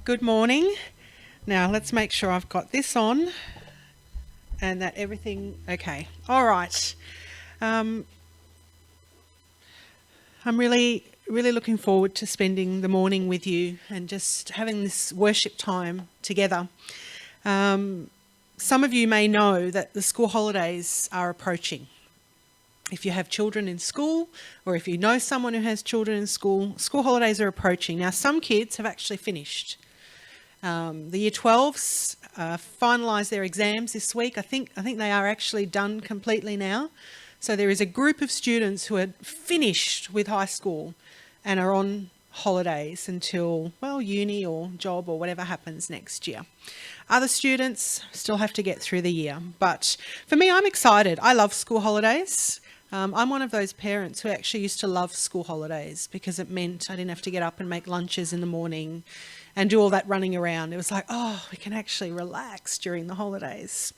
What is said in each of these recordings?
Good morning. Now let's make sure I've got this on and that everything, okay. All right. I'm really looking forward to spending the morning with you and just having this worship time together. Some of you may know that the school holidays are approaching. If you have children in school or if you know someone who has children in school, school holidays are approaching. Now, some kids have actually finished. The Year 12s finalised their exams this week. I think they are actually done completely now. So there is a group of students who are finished with high school and are on holidays until, well, uni or job or whatever happens next year. Other students still have to get through the year. But for me, I'm excited. I love school holidays. I'm one of those parents who actually used to love school holidays because it meant I didn't have to get up and make lunches in the morning and do all that running around. It was like, oh, we can actually relax during the holidays.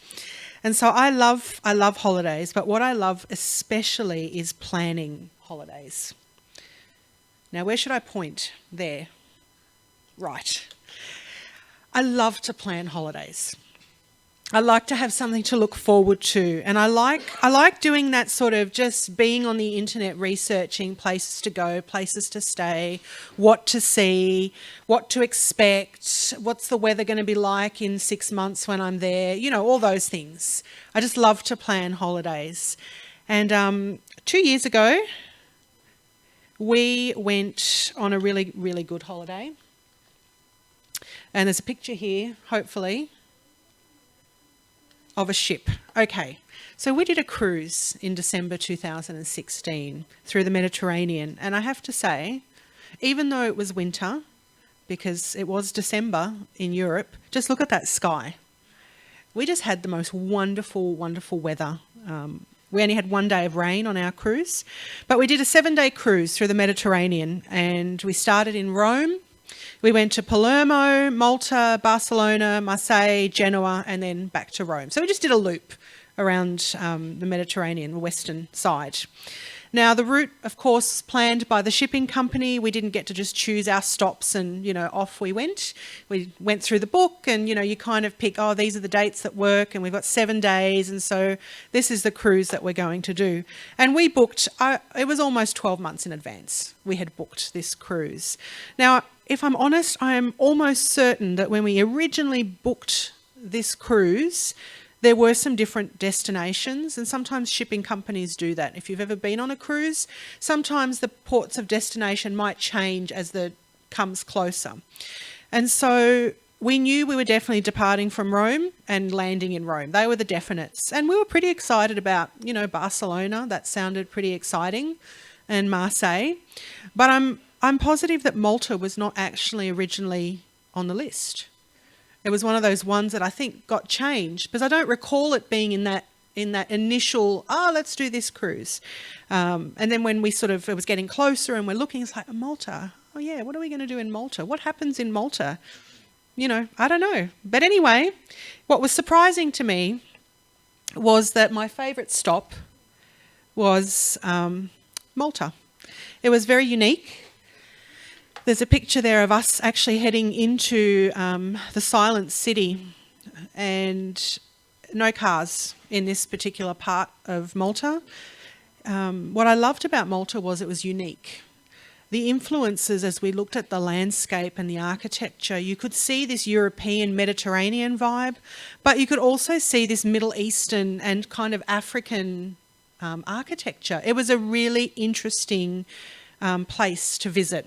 And so I love holidays, but what I love especially is planning holidays. Now, where should I point? There. Right. I love to plan holidays. I like to have something to look forward to. And I like doing that sort of just being on the internet researching places to go, places to stay, what to see, what to expect, what's the weather going to be like in 6 months when I'm there, you know, all those things. I just love to plan holidays. And 2 years ago, we went on a really, really good holiday. And there's a picture here, hopefully, of a ship. Okay, so we did a cruise in December 2016 through the Mediterranean. And I have to say, even though it was winter, because it was December in Europe, just look at that sky. We just had the most wonderful, wonderful weather. We only had 1 day of rain on our cruise, but we did a 7-day cruise through the Mediterranean, and we started in Rome. We went to Palermo, Malta, Barcelona, Marseille, Genoa, and then back to Rome. So we just did a loop around the Mediterranean, the western side. Now, the route, of course, planned by the shipping company. We didn't get to just choose our stops and, you know, off we went. We went through the book and, you know, you kind of pick, oh, these are the dates that work and we've got 7 days. And so this is the cruise that we're going to do. And we booked, it was almost 12 months in advance. We had booked this cruise. Now, if I'm honest, I am almost certain that when we originally booked this cruise, there were some different destinations, and sometimes shipping companies do that. If you've ever been on a cruise, sometimes the ports of destination might change as the comes closer. And so we knew we were definitely departing from Rome and landing in Rome. They were the definites. And we were pretty excited about, you know, Barcelona. That sounded pretty exciting, and Marseille. But I'm positive that Malta was not actually originally on the list. It was one of those ones that I think got changed because I don't recall it being in that initial, let's do this cruise. And then when it was getting closer and we're looking, it's like, Malta. Oh yeah, what are we going to do in Malta? What happens in Malta? You know, I don't know. But anyway, what was surprising to me was that my favourite stop was Malta. It was very unique. There's a picture there of us actually heading into the Silent City, and no cars in this particular part of Malta. What I loved about Malta was it was unique. The influences as we looked at the landscape and the architecture, you could see this European Mediterranean vibe, but you could also see this Middle Eastern and kind of African architecture. It was a really interesting place to visit.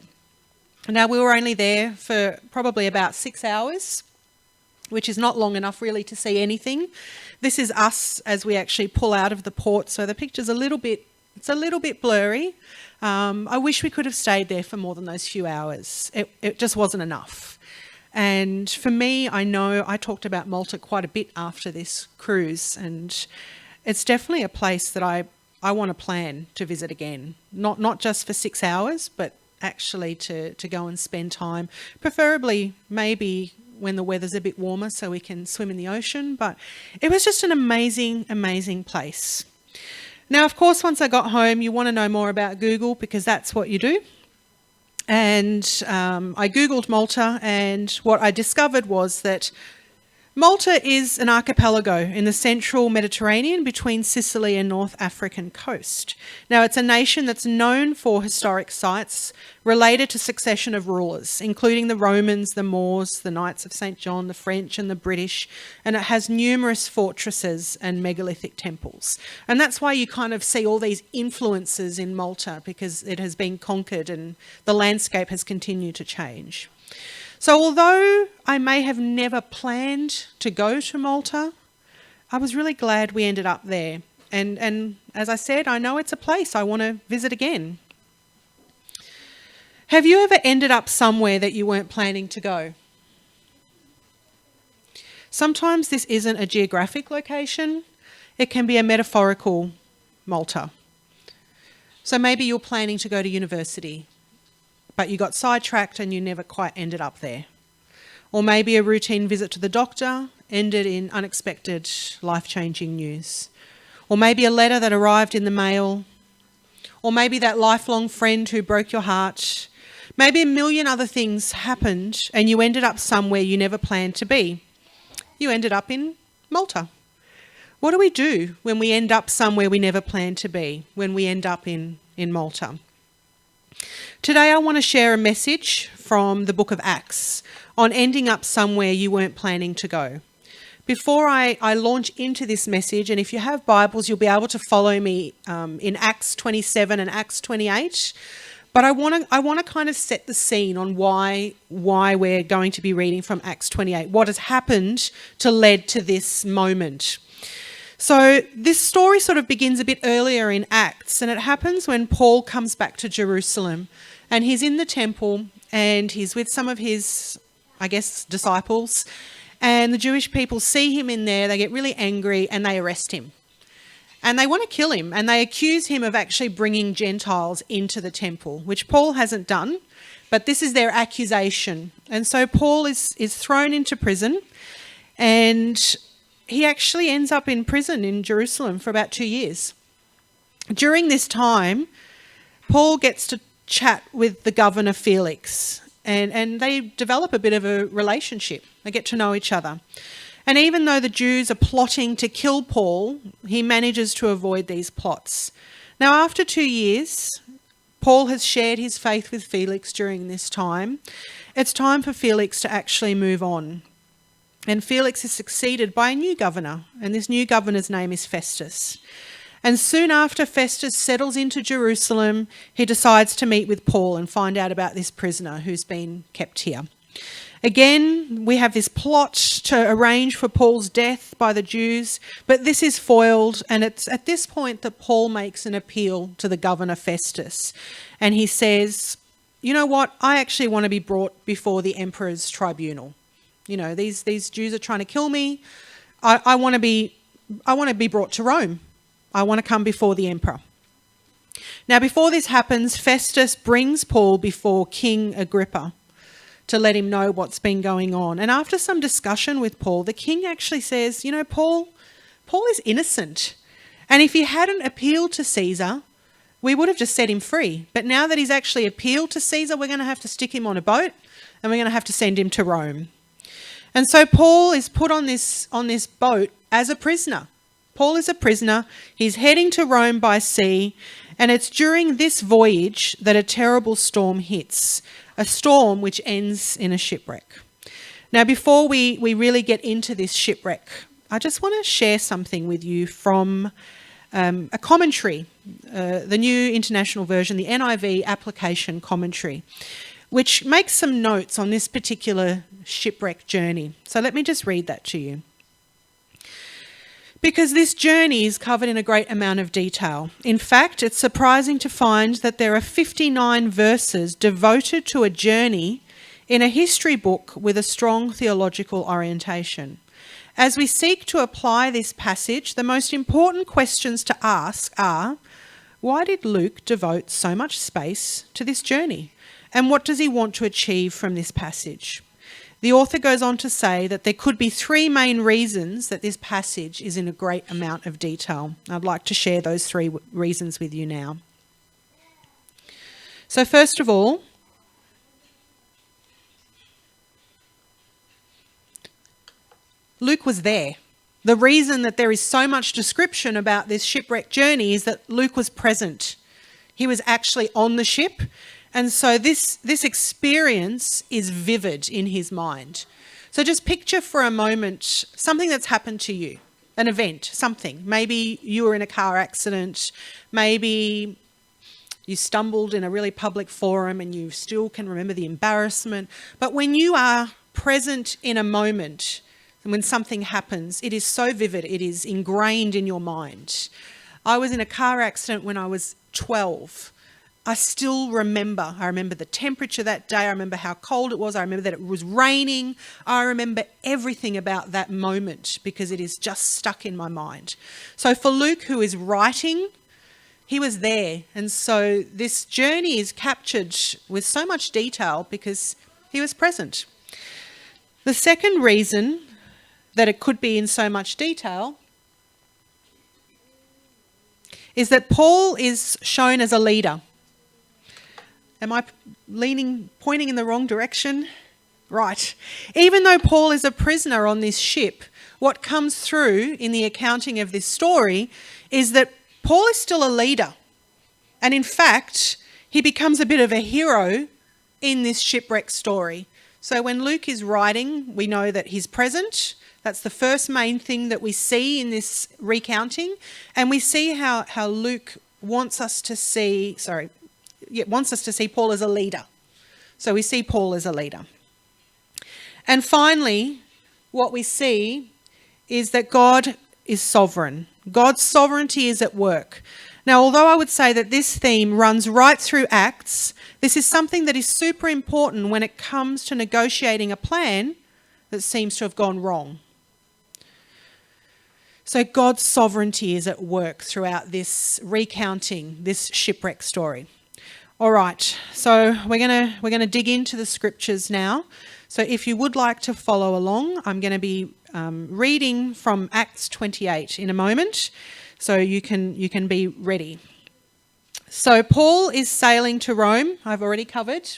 Now, we were only there for probably about 6 hours, which is not long enough really to see anything. This is us as we actually pull out of the port, so the picture's a little bit blurry. I wish we could have stayed there for more than those few hours. It just wasn't enough. And for me, I know I talked about Malta quite a bit after this cruise, and it's definitely a place that I want to plan to visit again. Not just for 6 hours, but actually to go and spend time, preferably maybe when the weather's a bit warmer so we can swim in the ocean. But it was just an amazing, amazing place. Now, of course, once I got home, you want to know more about Google because that's what you do. And I Googled Malta, and what I discovered was that Malta is an archipelago in the central Mediterranean between Sicily and North African coast. Now, it's a nation that's known for historic sites related to succession of rulers, including the Romans, the Moors, the Knights of St. John, the French and the British, and it has numerous fortresses and megalithic temples. And that's why you kind of see all these influences in Malta, because it has been conquered and the landscape has continued to change. So although I may have never planned to go to Malta, I was really glad we ended up there. And as I said, I know it's a place I want to visit again. Have you ever ended up somewhere that you weren't planning to go? Sometimes this isn't a geographic location. It can be a metaphorical Malta. So maybe you're planning to go to university, but you got sidetracked and you never quite ended up there. Or maybe a routine visit to the doctor ended in unexpected, life-changing news. Or maybe a letter that arrived in the mail. Or maybe that lifelong friend who broke your heart. Maybe a million other things happened and you ended up somewhere you never planned to be. You ended up in Malta. What do we do when we end up somewhere we never planned to be, when we end up in Malta? Today I want to share a message from the book of Acts on ending up somewhere you weren't planning to go. Before I launch into this message, and if you have Bibles, you'll be able to follow me in Acts 27 and Acts 28. But I want to kind of set the scene on why we're going to be reading from Acts 28, what has happened to lead to this moment. So this story sort of begins a bit earlier in Acts, and it happens when Paul comes back to Jerusalem, and he's in the temple and he's with some of his, I guess, disciples, and the Jewish people see him in there, they get really angry and they arrest him. And they want to kill him, and they accuse him of actually bringing Gentiles into the temple, which Paul hasn't done, but this is their accusation. And so Paul is thrown into prison, and he actually ends up in prison in Jerusalem for about 2 years. During this time, Paul gets to chat with the governor Felix, and they develop a bit of a relationship. They get to know each other. And even though the Jews are plotting to kill Paul, he manages to avoid these plots. Now, after 2 years, Paul has shared his faith with Felix during this time. It's time for Felix to actually move on. And Felix is succeeded by a new governor, and this new governor's name is Festus. And soon after Festus settles into Jerusalem, he decides to meet with Paul and find out about this prisoner who's been kept here. Again, we have this plot to arrange for Paul's death by the Jews, but this is foiled, and it's at this point that Paul makes an appeal to the governor Festus. And he says, you know what, I actually want to be brought before the emperor's tribunal. You know, these Jews are trying to kill me. I want to be brought to Rome. I want to come before the emperor. Now, before this happens, Festus brings Paul before King Agrippa to let him know what's been going on. And after some discussion with Paul, the king actually says, you know, Paul is innocent. And if he hadn't appealed to Caesar, we would have just set him free. But now that he's actually appealed to Caesar, we're going to have to stick him on a boat and we're going to have to send him to Rome. And so Paul is put on this boat as a prisoner. Paul is a prisoner. He's heading to Rome by sea. And it's during this voyage that a terrible storm hits, a storm which ends in a shipwreck. Now, before we really get into this shipwreck, I just want to share something with you from a commentary, the New International Version, the NIV application commentary, which makes some notes on this particular shipwreck journey. So let me just read that to you. Because this journey is covered in a great amount of detail. In fact, it's surprising to find that there are 59 verses devoted to a journey in a history book with a strong theological orientation. As we seek to apply this passage, the most important questions to ask are, why did Luke devote so much space to this journey? And what does he want to achieve from this passage? The author goes on to say that there could be three main reasons that this passage is in a great amount of detail. I'd like to share those three reasons with you now. So first of all, Luke was there. The reason that there is so much description about this shipwreck journey is that Luke was present. He was actually on the ship. And so this experience is vivid in his mind. So just picture for a moment something that's happened to you, an event, something. Maybe you were in a car accident. Maybe you stumbled in a really public forum and you still can remember the embarrassment. But when you are present in a moment, when something happens, it is so vivid, it is ingrained in your mind. I was in a car accident when I was 12. I still remember. I remember the temperature that day. I remember how cold it was. I remember that it was raining. I remember everything about that moment because it is just stuck in my mind. So for Luke, who is writing, he was there. And so this journey is captured with so much detail because he was present. The second reason that it could be in so much detail is that Paul is shown as a leader. Am I pointing in the wrong direction? Right. Even though Paul is a prisoner on this ship, what comes through in the accounting of this story is that Paul is still a leader. And in fact, he becomes a bit of a hero in this shipwreck story. So when Luke is writing, we know that he's present. That's the first main thing that we see in this recounting. And we see how Luke wants us to see Paul as a leader. So we see Paul as a leader. And finally, what we see is that God is sovereign. God's sovereignty is at work. Now, although I would say that this theme runs right through Acts, this is something that is super important when it comes to negotiating a plan that seems to have gone wrong. So God's sovereignty is at work throughout this recounting, this shipwreck story. All right, so we're gonna dig into the scriptures now. So if you would like to follow along, I'm going to be reading from Acts 28 in a moment, so you can be ready. So Paul is sailing to Rome. I've already covered.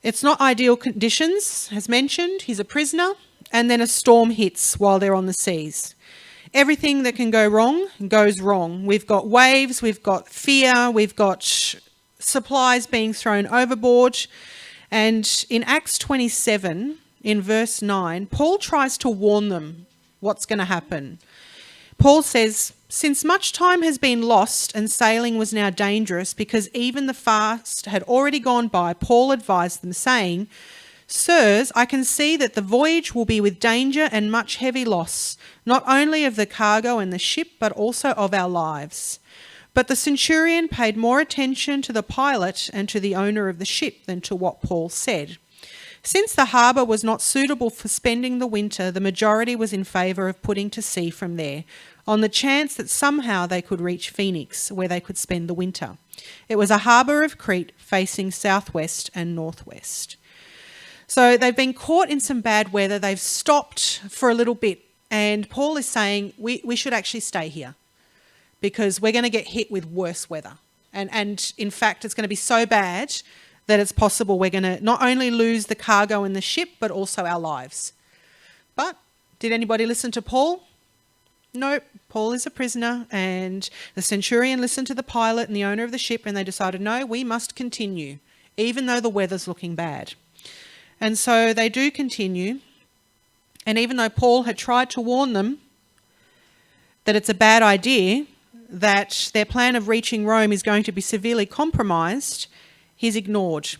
It's not ideal conditions, as mentioned. He's a prisoner, and then a storm hits while they're on the seas. Everything that can go wrong goes wrong. We've got waves, we've got fear, we've got supplies being thrown overboard. And in Acts 27, in verse 9, Paul tries to warn them what's going to happen. Paul says, "Since much time has been lost and sailing was now dangerous because even the fast had already gone by, Paul advised them, saying, 'Sirs, I can see that the voyage will be with danger and much heavy loss, not only of the cargo and the ship, but also of our lives.' But the centurion paid more attention to the pilot and to the owner of the ship than to what Paul said. Since the harbour was not suitable for spending the winter, the majority was in favour of putting to sea from there, on the chance that somehow they could reach Phoenix, where they could spend the winter. It was a harbour of Crete facing southwest and northwest." So they've been caught in some bad weather. They've stopped for a little bit. And Paul is saying, we should actually stay here because we're going to get hit with worse weather. And in fact, it's going to be so bad that it's possible we're going to not only lose the cargo and the ship, but also our lives. But did anybody listen to Paul? No, Paul is a prisoner, and the centurion listened to the pilot and the owner of the ship, and they decided, no, we must continue, even though the weather's looking bad. And so they do continue. And even though Paul had tried to warn them that it's a bad idea, that their plan of reaching Rome is going to be severely compromised, he's ignored.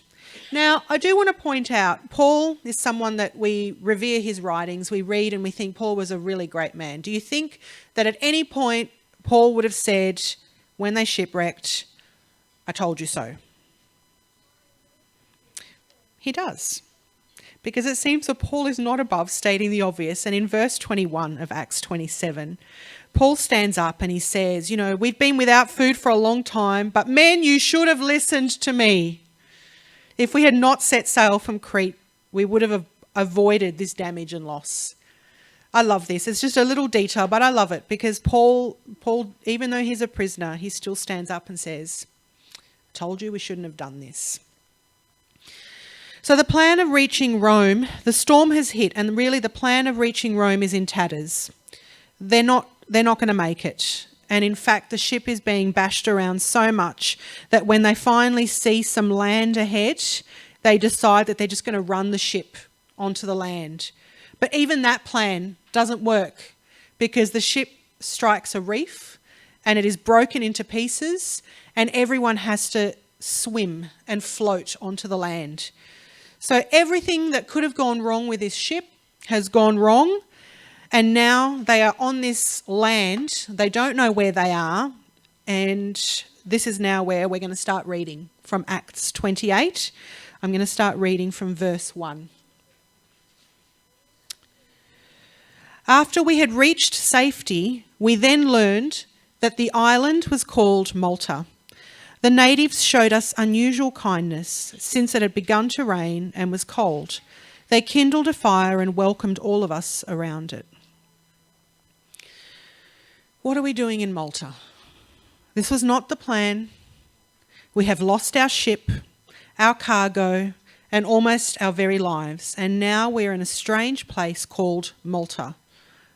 Now, I do want to point out, Paul is someone that we revere his writings. We read and we think Paul was a really great man. Do you think that at any point Paul would have said, when they shipwrecked, "I told you so"? He does. Because it seems that Paul is not above stating the obvious. And in verse 21 of Acts 27, Paul stands up and he says, we've been without food for a long time, but men, you should have listened to me. If we had not set sail from Crete, we would have avoided this damage and loss. I love this. It's just a little detail, but I love it because Paul, even though he's a prisoner, he still stands up and says, "Told you we shouldn't have done this." So the plan of reaching Rome, the storm has hit, and really the plan of reaching Rome is in tatters. They're not going to make it. And in fact, the ship is being bashed around so much that when they finally see some land ahead, they decide that they're just going to run the ship onto the land. But even that plan doesn't work because the ship strikes a reef and it is broken into pieces and everyone has to swim and float onto the land. So everything that could have gone wrong with this ship has gone wrong, and now they are on this land. They don't know where they are, and this is now where we're going to start reading from Acts 28. I'm going to start reading from verse 1. After we had reached safety, we then learned that the island was called Malta. The natives showed us unusual kindness since it had begun to rain and was cold. They kindled a fire and welcomed all of us around it. What are we doing in Malta? This was not the plan. We have lost our ship, our cargo, and almost our very lives. And now we're in a strange place called Malta,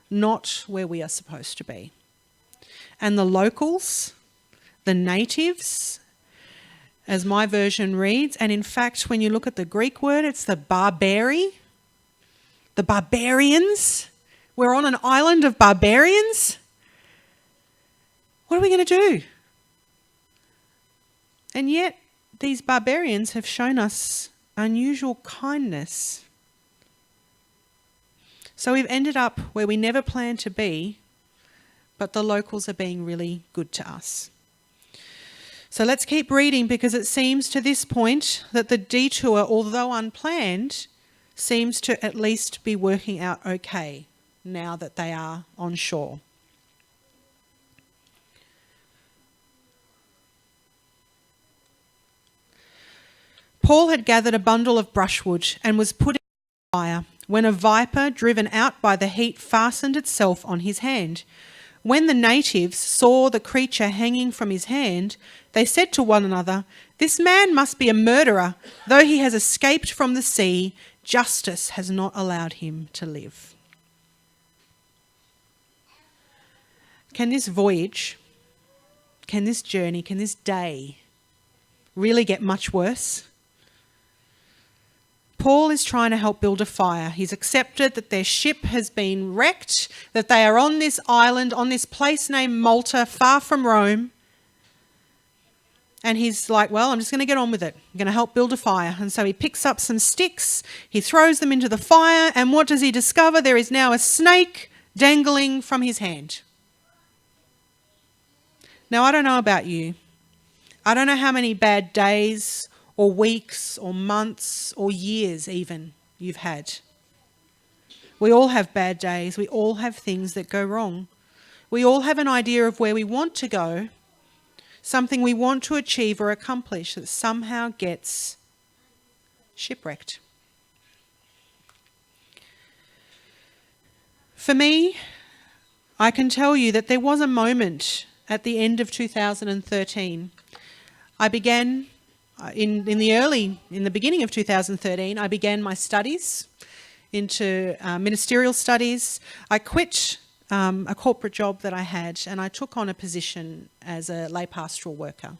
not where we are supposed to be. And the locals, the natives, as my version reads, and in fact, when you look at the Greek word, it's the barbari, the barbarians. We're on an island of barbarians. What are we going to do? And yet, these barbarians have shown us unusual kindness. So we've ended up where we never planned to be, but the locals are being really good to us. So let's keep reading, because it seems to this point that the detour, although unplanned, seems to at least be working out okay now that they are on shore. Paul had gathered a bundle of brushwood and was putting it on fire when a viper, driven out by the heat, fastened itself on his hand. When the natives saw the creature hanging from his hand, they said to one another, "This man must be a murderer. Though he has escaped from the sea, justice has not allowed him to live." Can this voyage, can this journey, can this day really get much worse? Paul is trying to help build a fire. He's accepted that their ship has been wrecked, that they are on this island, on this place named Malta, far from Rome. And he's like, well, I'm just going to get on with it. I'm going to help build a fire. And so he picks up some sticks, he throws them into the fire, and what does he discover? There is now a snake dangling from his hand. Now, I don't know about you. I don't know how many bad days or weeks or months or years even you've had. We all have bad days. We all have things that go wrong. We all have an idea of where we want to go, something we want to achieve or accomplish that somehow gets shipwrecked. For me, I can tell you that there was a moment at the end of 2013. I began in the beginning of 2013, I began my studies into ministerial studies. I quit a corporate job that I had, and I took on a position as a lay pastoral worker,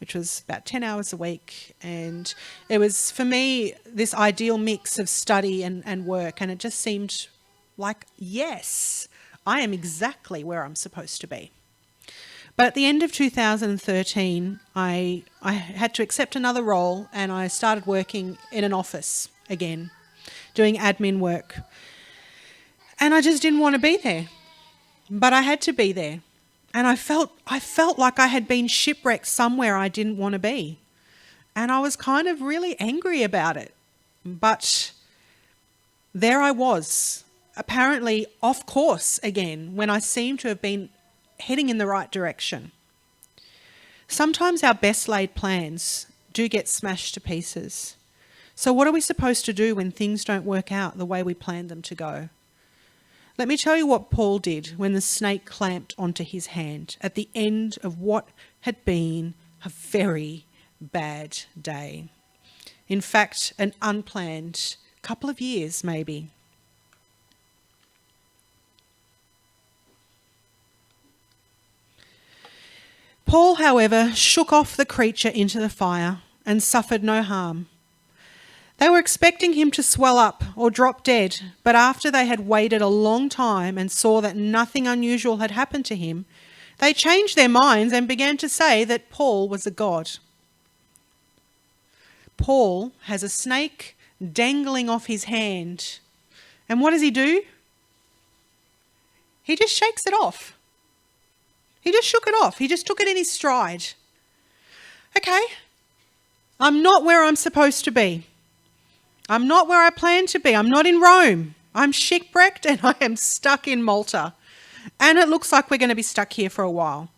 which was about 10 hours a week. And it was, for me, this ideal mix of study and work, and it just seemed like, yes, I am exactly where I'm supposed to be. But at the end of 2013, I had to accept another role, and I started working in an office again, doing admin work. And I just didn't want to be there, but I had to be there. And I felt like I had been shipwrecked somewhere I didn't want to be. And I was kind of really angry about it. But there I was, apparently off course again, when I seemed to have been heading in the right direction. Sometimes our best laid plans do get smashed to pieces. So what are we supposed to do when things don't work out the way we planned them to go? Let me tell you what Paul did when the snake clamped onto his hand at the end of what had been a very bad day. In fact, an unplanned couple of years maybe. Paul, however, shook off the creature into the fire and suffered no harm. They were expecting him to swell up or drop dead, but after they had waited a long time and saw that nothing unusual had happened to him, they changed their minds and began to say that Paul was a god. Paul has a snake dangling off his hand. And what does he do? He just shakes it off. He just shook it off. He just took it in his stride. Okay, I'm not where I'm supposed to be. I'm not where I plan to be. I'm not in Rome. I'm shipwrecked and I am stuck in Malta. And it looks like we're going to be stuck here for a while.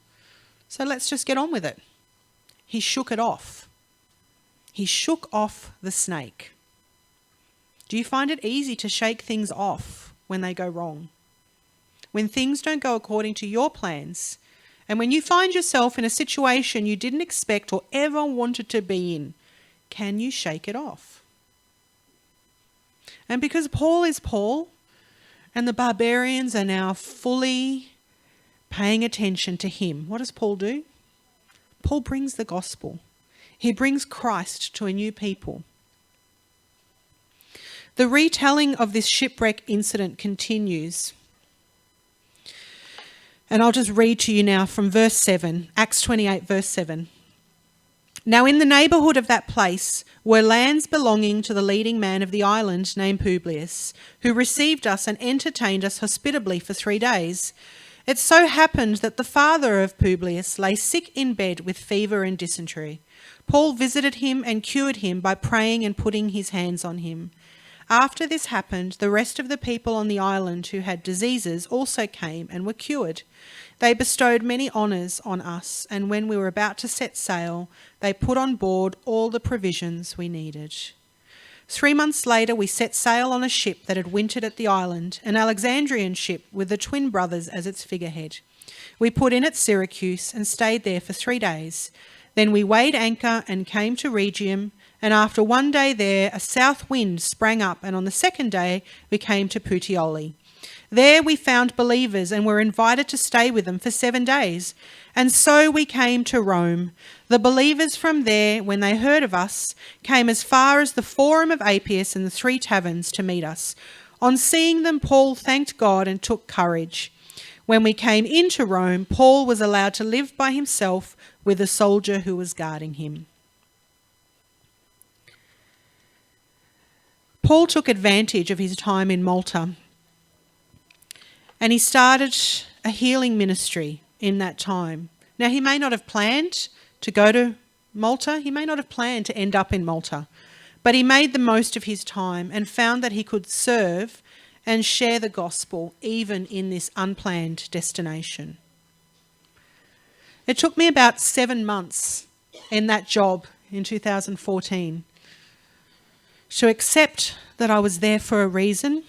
So let's just get on with it. He shook it off. He shook off the snake. Do you find it easy to shake things off when they go wrong? When things don't go according to your plans, and when you find yourself in a situation you didn't expect or ever wanted to be in, can you shake it off? And because Paul is Paul, and the barbarians are now fully paying attention to him, what does Paul do? Paul brings the gospel. He brings Christ to a new people. The retelling of this shipwreck incident continues. And I'll just read to you now from verse 7, Acts 28, verse 7. Now in the neighbourhood of that place were lands belonging to the leading man of the island named Publius, who received us and entertained us hospitably for 3 days. It so happened that the father of Publius lay sick in bed with fever and dysentery. Paul visited him and cured him by praying and putting his hands on him. After this happened, the rest of the people on the island who had diseases also came and were cured. They bestowed many honours on us, and when we were about to set sail, they put on board all the provisions we needed. 3 months later, we set sail on a ship that had wintered at the island, an Alexandrian ship with the twin brothers as its figurehead. We put in at Syracuse and stayed there for 3 days. Then we weighed anchor and came to Rhegium, and after 1 day there, a south wind sprang up, and on the 2nd day we came to Puteoli. There we found believers and were invited to stay with them for 7 days. And so we came to Rome. The believers from there, when they heard of us, came as far as the Forum of Appius and the 3 taverns to meet us. On seeing them, Paul thanked God and took courage. When we came into Rome, Paul was allowed to live by himself with a soldier who was guarding him. Paul took advantage of his time in Malta, and he started a healing ministry in that time. Now, he may not have planned to go to Malta. He may not have planned to end up in Malta. But he made the most of his time and found that he could serve and share the gospel even in this unplanned destination. It took me about 7 months in that job in 2014 to accept that I was there for a reason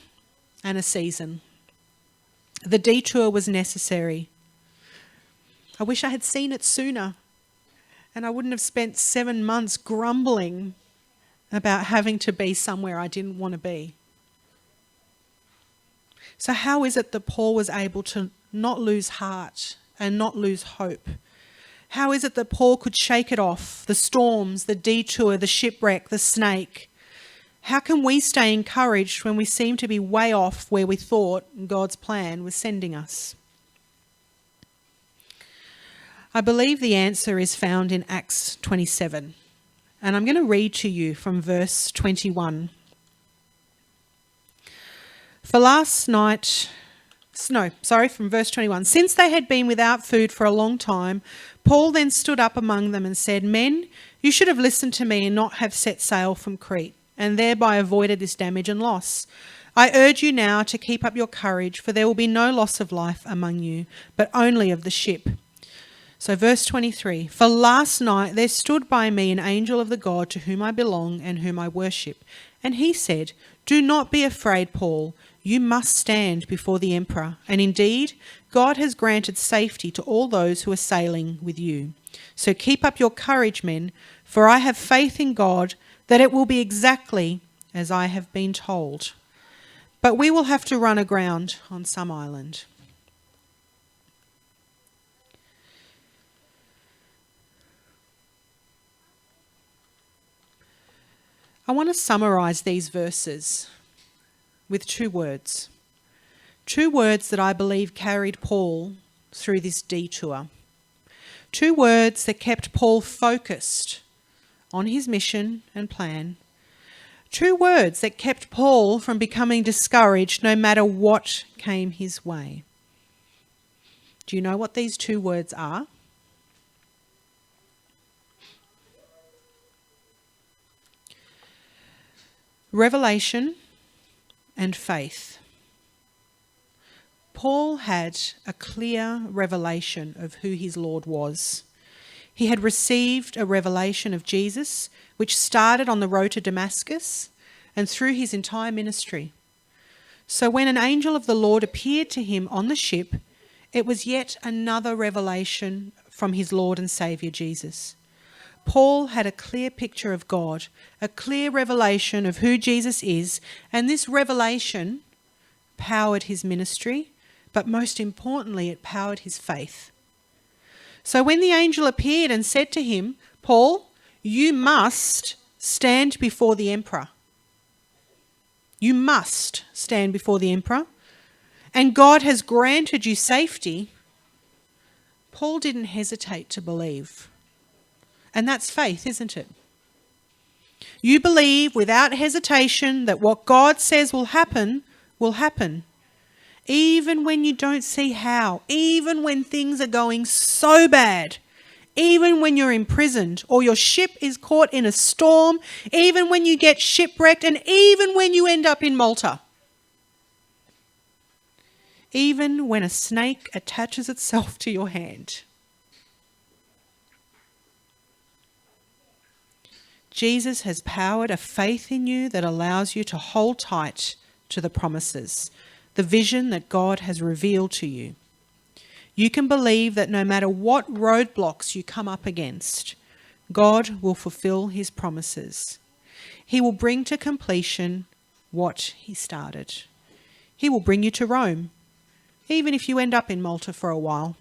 and a season. The detour was necessary. I wish I had seen it sooner, and I wouldn't have spent 7 months grumbling about having to be somewhere I didn't want to be. So how is it that Paul was able to not lose heart and not lose hope? How is it that Paul could shake it off, the storms, the detour, the shipwreck, the snake? How can we stay encouraged when we seem to be way off where we thought God's plan was sending us? I believe the answer is found in Acts 27. And I'm going to read to you from verse 21. From verse 21. Since they had been without food for a long time, Paul then stood up among them and said, "Men, you should have listened to me and not have set sail from Crete, and thereby avoided this damage and loss. I urge you now to keep up your courage, for there will be no loss of life among you, but only of the ship." So verse 23, "For last night there stood by me an angel of the God to whom I belong and whom I worship. And he said, 'Do not be afraid, Paul. You must stand before the emperor. And indeed, God has granted safety to all those who are sailing with you. So keep up your courage, men, for I have faith in God that it will be exactly as I have been told. But we will have to run aground on some island. I want to summarise these verses with 2 words. 2 words that I believe carried Paul through this detour. 2 words that kept Paul focused on his mission and plan. 2 words that kept Paul from becoming discouraged no matter what came his way. Do you know what these 2 words are? Revelation and faith. Paul had a clear revelation of who his Lord was. He had received a revelation of Jesus, which started on the road to Damascus and through his entire ministry. So when an angel of the Lord appeared to him on the ship, it was yet another revelation from his Lord and Saviour Jesus. Paul had a clear picture of God, a clear revelation of who Jesus is, and this revelation powered his ministry, but most importantly, it powered his faith. So when the angel appeared and said to him, Paul, you must stand before the emperor. You must stand before the emperor, and God has granted you safety. Paul didn't hesitate to believe. And that's faith, isn't it? You believe without hesitation that what God says will happen, even when you don't see how, even when things are going so bad, even when you're imprisoned or your ship is caught in a storm, even when you get shipwrecked, and even when you end up in Malta. Even when a snake attaches itself to your hand. Jesus has powered a faith in you that allows you to hold tight to the promises, the vision that God has revealed to you. You can believe that no matter what roadblocks you come up against, God will fulfill his promises. He will bring to completion what he started. He will bring you to Rome, even if you end up in Malta for a while.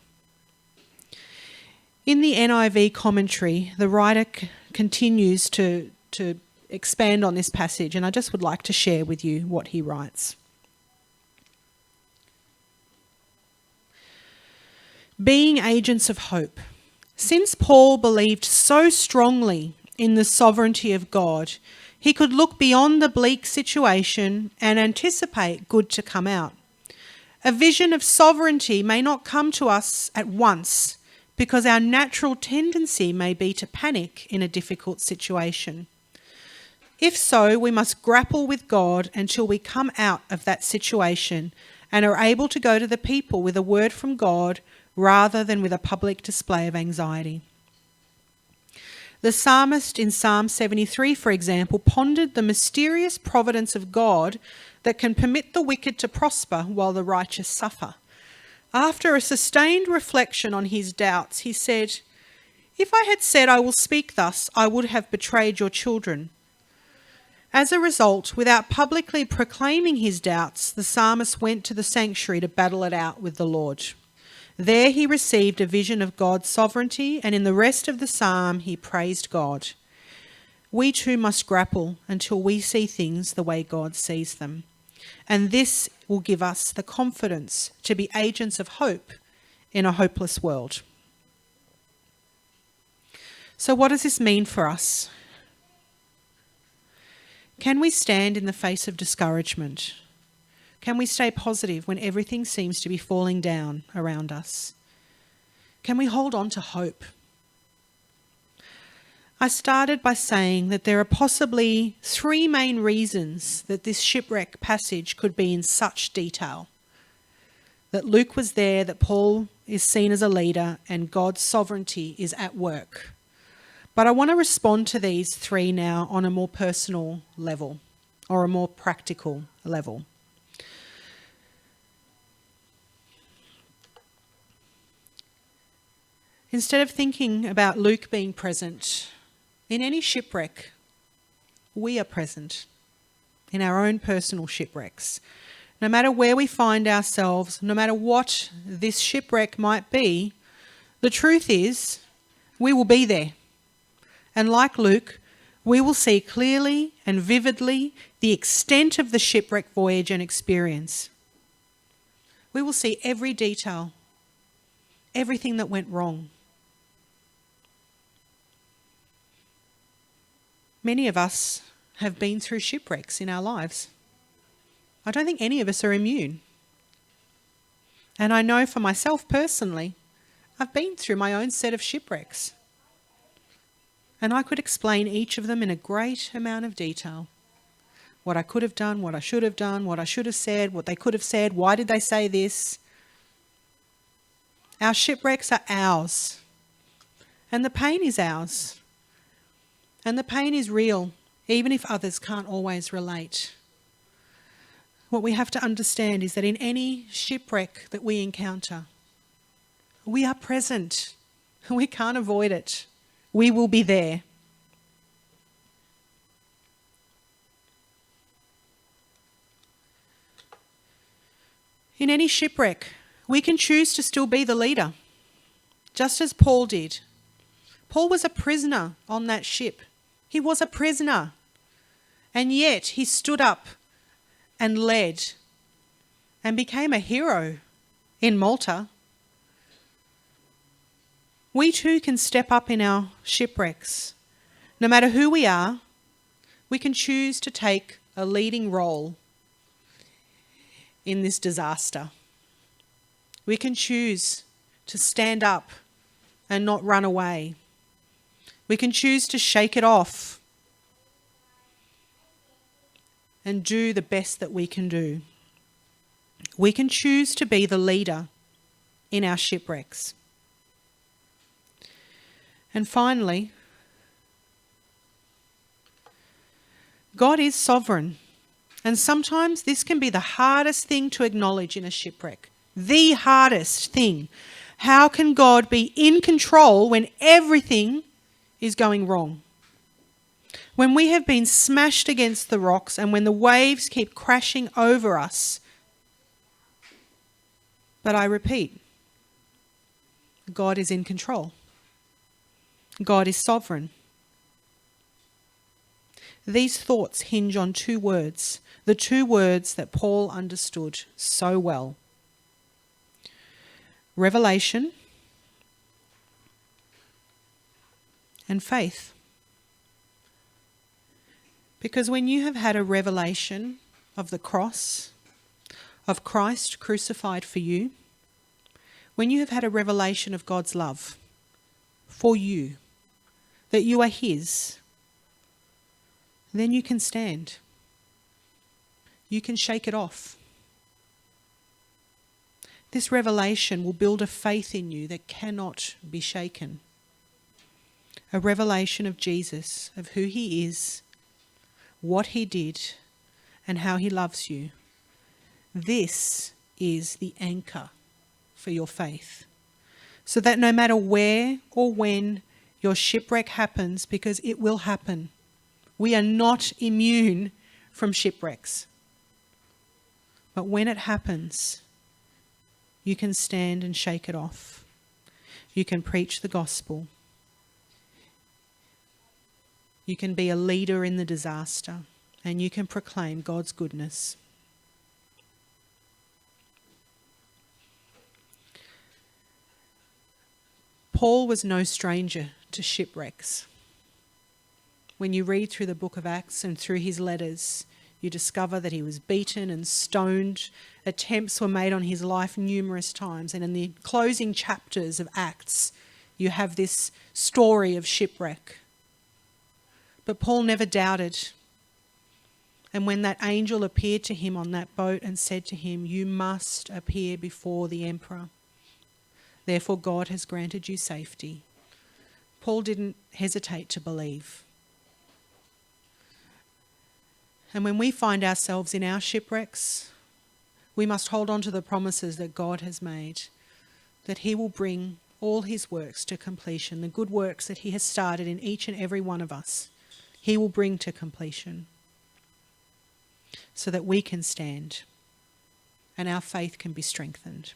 In the NIV commentary, the writer continues to expand on this passage, and I just would like to share with you what he writes. Being agents of hope. Since Paul believed so strongly in the sovereignty of God, he could look beyond the bleak situation and anticipate good to come out. A vision of sovereignty may not come to us at once, because our natural tendency may be to panic in a difficult situation. If so, we must grapple with God until we come out of that situation and are able to go to the people with a word from God rather than with a public display of anxiety. The psalmist in Psalm 73, for example, pondered the mysterious providence of God that can permit the wicked to prosper while the righteous suffer. After a sustained reflection on his doubts, he said, "If I had said I will speak thus, I would have betrayed your children." As a result, without publicly proclaiming his doubts, the psalmist went to the sanctuary to battle it out with the Lord. There he received a vision of God's sovereignty, and in the rest of the psalm he praised God. We too must grapple until we see things the way God sees them. And this will give us the confidence to be agents of hope in a hopeless world. So what does this mean for us? Can we stand in the face of discouragement? Can we stay positive when everything seems to be falling down around us? Can we hold on to hope? I started by saying that there are possibly 3 main reasons that this shipwreck passage could be in such detail. That Luke was there, that Paul is seen as a leader, and God's sovereignty is at work. But I want to respond to these 3 now on a more personal level, or a more practical level. Instead of thinking about Luke being present, in any shipwreck, we are present in our own personal shipwrecks. No matter where we find ourselves, no matter what this shipwreck might be, the truth is we will be there. And like Luke, we will see clearly and vividly the extent of the shipwreck voyage and experience. We will see every detail, everything that went wrong. Many of us have been through shipwrecks in our lives. I don't think any of us are immune. And I know for myself personally, I've been through my own set of shipwrecks. And I could explain each of them in a great amount of detail. What I could have done, what I should have done, what I should have said, what they could have said, why did they say this? Our shipwrecks are ours. And the pain is ours. And the pain is real, even if others can't always relate. What we have to understand is that in any shipwreck that we encounter, we are present. We can't avoid it. We will be there. In any shipwreck, we can choose to still be the leader, just as Paul did. Paul was a prisoner on that ship. He was a prisoner. And yet he stood up and led and became a hero in Malta. We too can step up in our shipwrecks. No matter who we are, we can choose to take a leading role in this disaster. We can choose to stand up and not run away. We can choose to shake it off and do the best that we can do. We can choose to be the leader in our shipwrecks. And finally, God is sovereign. And sometimes this can be the hardest thing to acknowledge in a shipwreck. The hardest thing. How can God be in control when everything is going wrong? When we have been smashed against the rocks and when the waves keep crashing over us. But I repeat, God is in control. God is sovereign. These thoughts hinge on two words, the two words that Paul understood so well. Revelation and faith. Because when you have had a revelation of the cross, of Christ crucified for you, when you have had a revelation of God's love for you, that you are His, then you can stand. You can shake it off. This revelation will build a faith in you that cannot be shaken. A revelation of Jesus, of who He is, what He did, and how He loves you. This is the anchor for your faith. So that no matter where or when your shipwreck happens, because it will happen, we are not immune from shipwrecks. But when it happens, you can stand and shake it off. You can preach the gospel. You can be a leader in the disaster, and you can proclaim God's goodness. Paul was no stranger to shipwrecks. When you read through the book of Acts and through his letters, you discover that he was beaten and stoned. Attempts were made on his life numerous times. And in the closing chapters of Acts, you have this story of shipwreck. But Paul never doubted. And when that angel appeared to him on that boat and said to him, "You must appear before the emperor. Therefore God has granted you safety," Paul didn't hesitate to believe. And when we find ourselves in our shipwrecks, we must hold on to the promises that God has made, that He will bring all His works to completion, the good works that He has started in each and every one of us. He will bring to completion so that we can stand and our faith can be strengthened.